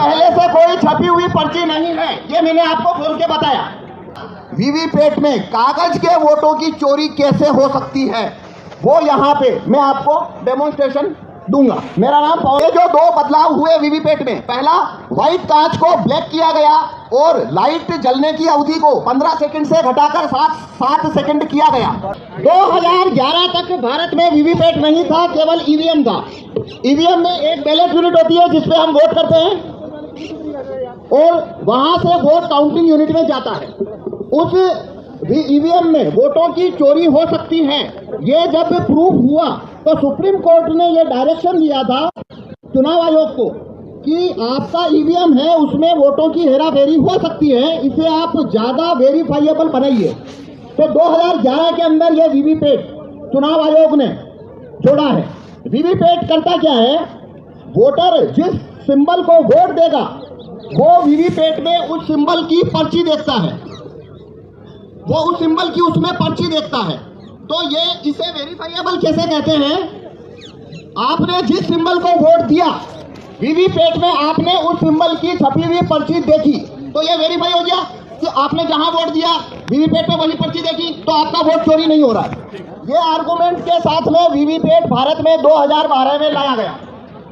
पहले से कोई छपी हुई पर्ची नहीं है, ये मैंने आपको खोल के बताया। वीवीपैट में कागज के वोटों की चोरी कैसे हो सकती है वो यहाँ पे मैं आपको डेमोन्स्ट्रेशन दूंगा। मेरा नाम पवन। ये जो दो बदलाव हुए वीवीपैट में, पहला व्हाइट कांच को ब्लैक किया गया और लाइट जलने की अवधि को 15 सेकंड से घटाकर 7 सेकंड किया गया। 2011 तक भारत में वीवीपैट नहीं था, केवल ईवीएम था। ईवीएम में एक बैलेट यूनिट होती है जिसपे हम वोट करते हैं और वहां से वोट काउंटिंग यूनिट में जाता है। उस ईवीएम में वोटों की चोरी हो सकती है, ये जब प्रूफ हुआ तो सुप्रीम कोर्ट ने ये डायरेक्शन दिया था चुनाव आयोग को कि आपका ईवीएम है उसमें वोटों की हेराफेरी हो सकती है, इसे आप ज्यादा वेरीफाइएबल बनाइए। तो 2011 के अंदर ये वीवीपैट चुनाव आयोग ने जोड़ा है। वीवीपैट करता क्या है, वोटर जिस सिंबल को वोट देगा वो वीवीपैट में उस सिंबल की पर्ची देखता है, वो उस सिंबल की उसमें पर्ची देखता है। तो ये इसे वेरीफाइएबल कैसे कहते हैं, आपने जिस सिंबल को वोट दिया वीवीपैट में, आपने उस सिंबल की छपी हुई पर्ची देखी तो ये वेरीफाई हो गया कि आपने जहां वोट दिया वीवीपैट में वही पर्ची देखी तो आपका वोट चोरी नहीं हो रहा है। ये आर्गुमेंट के साथ में वीवीपैट भारत में 2012 में लाया गया।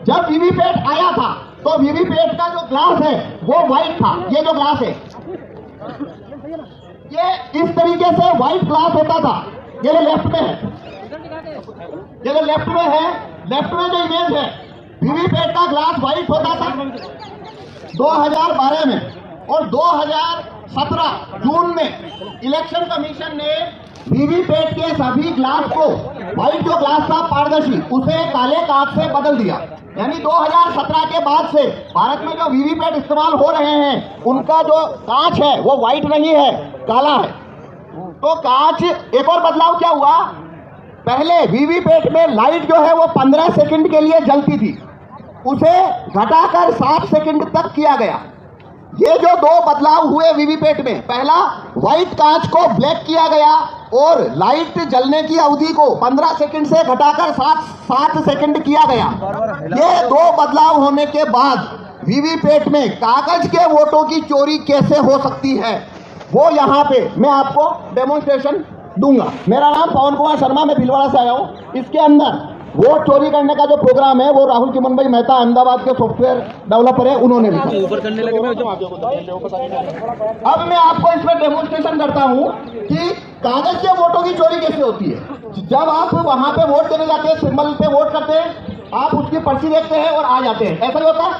जब वीवीपैट आया था तो वीवीपैट का जो ग्लास है वो व्हाइट था। ये जो ग्लास है ये इस तरीके से व्हाइट ग्लास होता था। ये जो लेफ्ट में है, ये जो लेफ्ट में है, लेफ्ट में जो इमेज है वीवीपैट का ग्लास व्हाइट होता था 2012 में। और 2017 जून में इलेक्शन कमीशन ने वीवीपैट के सभी ग्लास को, व्हाइट जो ग्लास था पारदर्शी, उसे काले कांच से बदल दिया। यानी 2017 के बाद से भारत में जो वीवीपैट इस्तेमाल हो रहे हैं उनका जो कांच है वो व्हाइट नहीं है, काला है। तो कांच, एक और बदलाव क्या हुआ, पहले वीवीपैट में लाइट जो है वो 15 सेकंड के लिए जलती थी, उसे घटाकर 7 सेकंड तक किया गया। ये जो दो बदलाव हुए वीवीपैट में, पहला व्हाइट कांच को ब्लैक किया गया और लाइट जलने की अवधि को 15 सेकंड से घटाकर 7 सेकंड किया गया। ये दो बदलाव होने के बाद वीवीपैट में कागज के वोटों की चोरी कैसे हो सकती है वो यहाँ पे मैं आपको डेमोन्स्ट्रेशन दूंगा। मेरा नाम पवन कुमार शर्मा, मैं भीलवाड़ा से आया हूँ। इसके अंदर वोट चोरी करने का जो प्रोग्राम है वो राहुल चिमन भाई मेहता अहमदाबाद के सॉफ्टवेयर डेवलपर है, उन्होंने लिखा। अब मैं आपको इसमें डेमोन्स्ट्रेशन करता हूं कि कागज के वोटों की चोरी कैसे होती है। जब आप वहां पे वोट देने जाते हैं, सिंबल पे वोट करते हैं, आप उसकी पर्ची देखते हैं और आ जाते हैं, ऐसा ही होता है।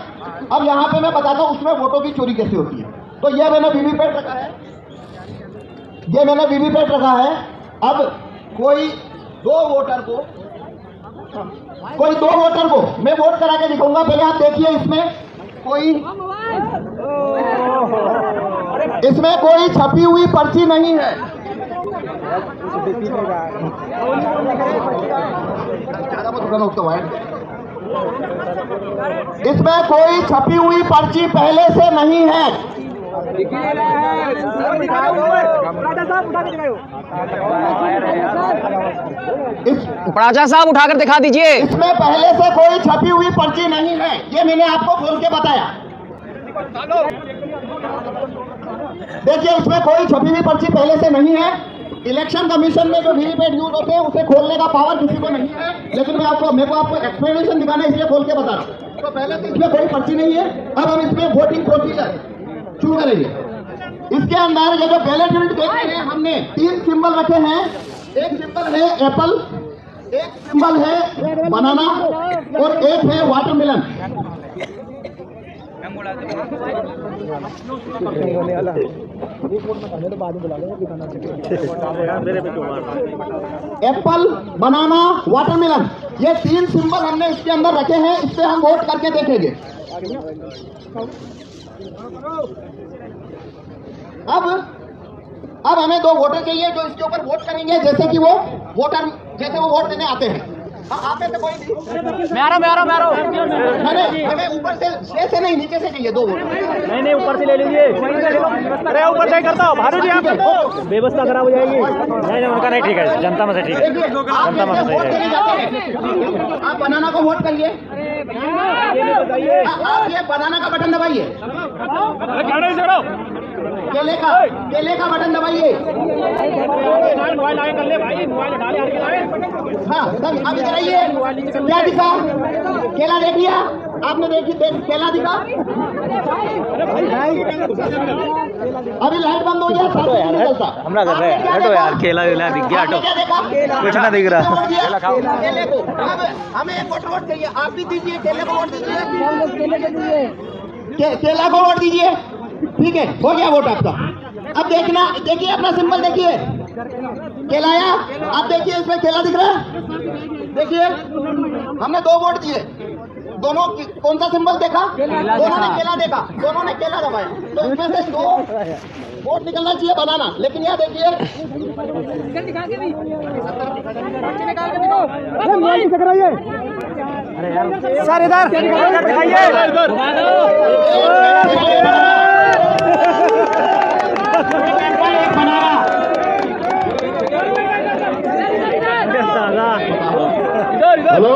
अब यहाँ पे मैं बताता हूँ उसमें वोटों की चोरी कैसे होती है। तो ये मैंने वीवीपैट रखा है, ये मैंने वीवीपैट रखा है। अब कोई दो वोटर को मैं वोट करा के दिखाऊंगा। पहले आप देखिए, इसमें कोई छपी हुई पर्ची नहीं है। इसमें कोई छपी हुई पर्ची पहले से नहीं है। प्राचा साहब उठाकर दिखा दीजिए। इसमें पहले से कोई छपी हुई पर्ची नहीं है, ये मैंने आपको खोल के बताया। देखिए, इसमें कोई छपी हुई पर्ची पहले से नहीं है। इलेक्शन कमीशन में जो वीवीपैट यूज होते हैं उसे खोलने का पावर किसी को नहीं है, लेकिन मेरे को आपको एक्सप्लेनेशन दिखाना है, इसलिए खोल के बता रहा हूं। तो पहले तो इसमें कोई पर्ची नहीं है। अब हम इसमें वोटिंग प्रोसीजर शुरू करेंगे। इसके अंदर ये जो बैलेट यूनिट देख रहे हैं, हमने 3 सिंबल रखे हैं। एक सिंबल है एप्पल, एक सिंबल है बनाना और एक है वाटरमेलन। एप्पल, बनाना, वाटरमेलन, ये 3 सिंबल हमने इसके अंदर रखे हैं। इससे हम वोट करके देखेंगे। अब हमें 2 वोटर चाहिए जो इसके ऊपर वोट करेंगे, जैसे कि वो वोट देने आते हैं। आप में से कोई मैं आ रहा हूँ। हमें ऊपर से नहीं, नीचे से चाहिए 2 वोट। नहीं ऊपर से ले लीजिए। अरे ऊपर से करता हूँ भानु जी, आप व्यवस्था खराब हो जाएगी। नहीं उनका नहीं, ठीक है, जनता में से ठीक है, जनता में से। आप बनाना को वोट करिए। आप ये बनाना का बटन दबाइए, केले का बटन दबाइए। हाँ अब इधर आइए, क्या दिखा? केला देख लिया आपने? केला दिखा? अभी लाइट बंद हो गया, साथ में नहीं चलता। हमरा कर रहे हैं, हटो यार, केला वेला दिख गया, हटो। क्या देखा? कुछ ना दिख रहा। केले को अब हमें एक वोट चाहिए, आप भी दीजिए, केले को वोट दीजिए, केला को वोट दीजिए। ठीक है, हो गया वोट आपका। अब देखिए अपना सिंबल देखिए, केला आया। आप देखिए इसमें केला दिख रहा है, देखिए हमने 2 वोट दिए, दोनों कौन सा सिंबल देखा? दोनों ने केला देखा, दोनों ने केला दबाया, तो इसमें से 2 वोट निकलना चाहिए बनाना। लेकिन यहाँ देखिए सर इधर दिखाइए। हेलो,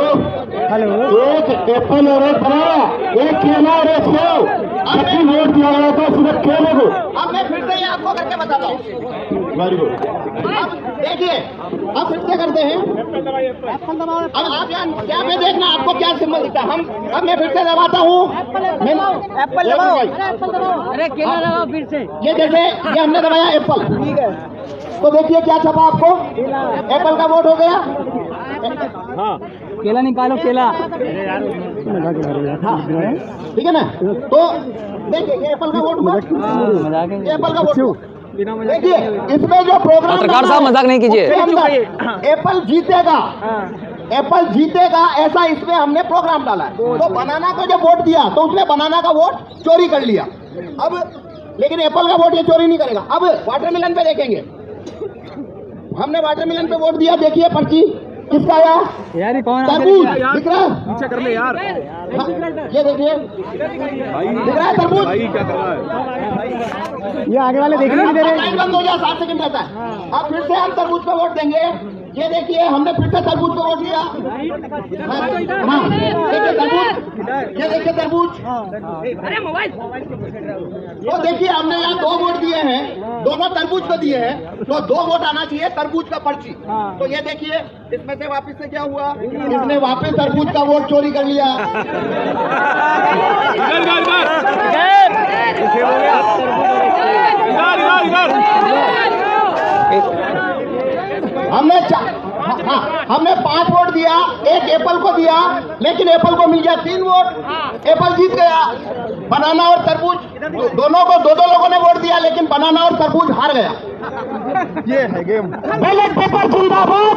एक एप्पल और एक बनाना, एक केला और एक सेव। आपकी वोट दिया गया था सिर्फ केले को। अब मैं फिर से आपको करके बताता हूँ। Very good. अब देखिए, अब फिर से करते हैं। अब आप क्या में देखना आपको क्या सिंबल दिखता है। अब मैं फिर से दबाता हूँ, एप्पल दबाओ। अरे केला दबाओ फिर से। ये जैसे ये हमने दबाया एप्पल, ठीक है, तो देखिए क्या छपा आपको? एप्पल का वोट हो गया। हाँ केला निकालो, केला। ठीक है ना? तो देखिए ये एप्पल का वोट हुआ, एप्पल का वोट हुआ। देखिए इसमें जो प्रोग्राम, पत्रकार साहब मजाक नहीं कीजिए। एप्पल जीतेगा, एप्पल जीतेगा, ऐसा इसमें हमने प्रोग्राम डाला है। तो बनाना को जब वोट दिया तो उसने बनाना का वोट चोरी कर लिया। अब लेकिन एप्पल का वोट ये चोरी नहीं करेगा। अब वाटरमेलन पे देखेंगे, हमने वाटरमेलन पे वोट दिया। देखिए पर्ची किसका आया? यार कौन तरबूज दिख रहा है? पीछे कर ले यार। हाँ, ये देखिए दिख रहा है तरबूज। क्या कर रहा है? ये आगे वाले देखने नहीं दे रहे। लाइन बंद हो गया, 7 सेकंड रहता है। अब फिर से हम तरबूज पे वोट देंगे। ये देखिए हमने फिर से तरबूज पे वोट दिया। हाँ देखिए तरबूज, ये देखिए तरबूज। अरे मोबाइल। तो देखिए हमने यहाँ 2 वोट दिए हैं, दोनों तरबूज को दिए हैं, तो 2 वोट आना चाहिए तरबूज का पर्ची। तो ये देखिए इसमें से वापस से क्या हुआ? इसने वापस तरबूज का वोट चोरी कर लिया। हमने 5 वोट दिया, एक एप्पल को दिया, लेकिन एप्पल को मिल गया 3 वोट, एप्पल जीत गया। बनाना और तरबूज दोनों को 2-2 लोगों ने वोट दिया, लेकिन बनाना और तरबूज हार गया। ये है गेम। बैलेट पेपर जिंदाबाद।